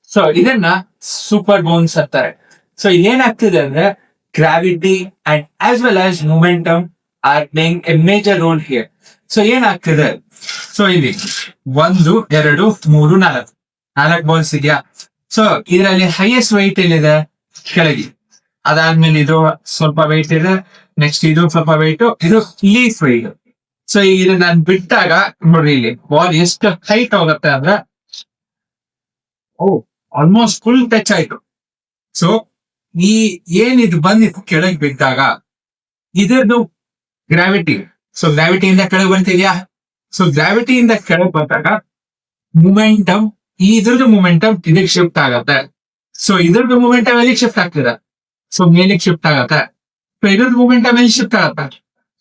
So ಇದನ್ನ super bounce ಅಂತಾರೆ. So ಇದೇನಾಗ್ತಿದೆ ಅಂದ್ರೆ gravity and as well as momentum are playing A major role here. So ಏನಾಗ್ತಿದೆ, so ಇಲ್ಲಿ 1, 2, 3, 4 bounce ಇದೆಯಾ. So ಇದರಲ್ಲಿ ಹೈಯೆಸ್ಟ್ ವೆಯ್ಟ್ ಏನಿದೆ ಕೆಳಗೆ, ಅದಾದ್ಮೇಲೆ ಇದು ಸ್ವಲ್ಪ ವೆಯ್ಟ್ ಇದೆ, ನೆಕ್ಸ್ಟ್ ಇದು ಸ್ವಲ್ಪ ವೆಯ್ಟ್, ಇದು ಲೀಫ್ ವೆಯ್ಟ್. ಸೊ ಇದು ನಾನು ಬಿಟ್ಟಾಗ ನೋಡ್ರಿ ಇಲ್ಲಿ ಬಾಲ್ ಎಷ್ಟು ಹೈಟ್ ಹೋಗುತ್ತೆ ಅಂದ್ರೆ ಆಲ್ಮೋಸ್ಟ್ ಫುಲ್ ಟಚ್ ಆಯ್ತು. ಸೊ ಈ ಏನಿದು ಬಂದಿತ್ತು ಕೆಳಗೆ ಬಿದ್ದಾಗ ಇದರದ್ದು ಗ್ರಾವಿಟಿ, ಸೊ ಗ್ರಾವಿಟಿಯಿಂದ ಕೆಳಗೆ ಬಂತಿದ್ಯಾ. ಸೊ ಗ್ರಾವಿಟಿಯಿಂದ ಕೆಳಗೆ ಬಂದಾಗ ಮೊಮೆಂಟಮ್, ಇದ್ರದ್ದು ಮೊಮೆಂಟಮ್ ಇದಕ್ಕೆ ಶಿಫ್ಟ್ ಆಗತ್ತೆ. ಸೊ ಇದ್ರದ್ದು ಮೊಮೆಂಟಮ್ ಎಲ್ಲಿಗೆ ಶಿಫ್ಟ್ ಆಗ್ತದೆ, ಸೊ ಮೇಲಿಗೆ ಶಿಫ್ಟ್ ಆಗತ್ತೆ. ಸೊ ಇದ್ರದ್ದು ಮೊಮೆಂಟಮ್ ಎಲ್ಲಿ ಶಿಫ್ಟ್ ಆಗತ್ತೆ,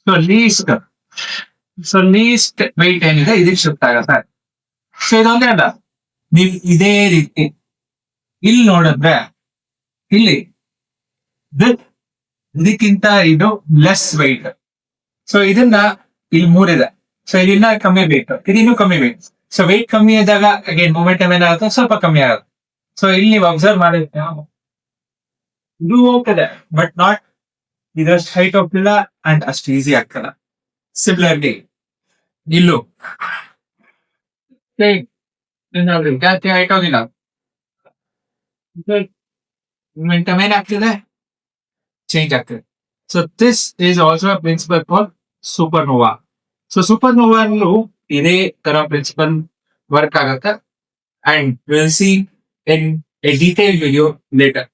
ಸೊ ಲೀಸ್ಟ್ ವೆಯ್ಟ್ ಏನಿದೆ ಇದಕ್ಕೆ ಶಿಫ್ಟ್ ಆಗತ್ತೆ. ಸೊ ಇದೊಂದೇ ಅಲ್ಲ, ನೀವು ಇದೇ ರೀತಿ ಇಲ್ಲಿ ನೋಡಿದ್ರೆ ಇಲ್ಲಿ ಇದಕ್ಕಿಂತ ಇದು ಲೆಸ್ ವೆಯ್ಟ್. ಸೊ ಇದನ್ನ ಇಲ್ಲಿ 3 ಇದೆ, ಸೊ ಇದನ್ನ ಕಮ್ಮಿ ಬೇಕು, ಇದಿನ್ನೂ ಕಮ್ಮಿ ಬೇಕು. ಸೊ ವೆಯ್ಟ್ ಕಮ್ಮಿ ಆದಾಗ ಅಗೇನ್ ಮೊಮೆಂಟಮ್ ಏನಾಗುತ್ತೆ, ಸ್ವಲ್ಪ ಕಮ್ಮಿ ಆಗುತ್ತೆ. ಸೊ ಇಲ್ಲಿ ನೀವು ಅಬ್ಸರ್ವ್ ಮಾಡಿದ್ರೆ ಇದು ಹೋಗ್ತದೆ, ಬಟ್ ನಾಟ್ ಇದಷ್ಟು ಹೈಟ್ ಹೋಗ್ತಿಲ್ಲ ಅಂಡ್ ಅಷ್ಟು ಈಸಿ ಆಗ್ತಲ್ಲ. ಸಿಮಿಲರ್ಲಿ ಇಲ್ಲೂ ಜಾಸ್ತಿ ಹೈಟ್ ಹೋಗಿಲ್ಲ, ಮೊಮೆಂಟಮ್ ಏನಾಗ್ತಿದೆ, ಚೇಂಜ್ ಆಗ್ತದೆ. So this is also principle for supernova. ಸೊ ಸೂಪರ್ನೋವಾಲ್ಲೂ ಇದೇ ತರ ಪ್ರಿನ್ಸಿಪಲ್ ವರ್ಕ್ ಆಗುತ್ತೆ and will see in a detail video litre.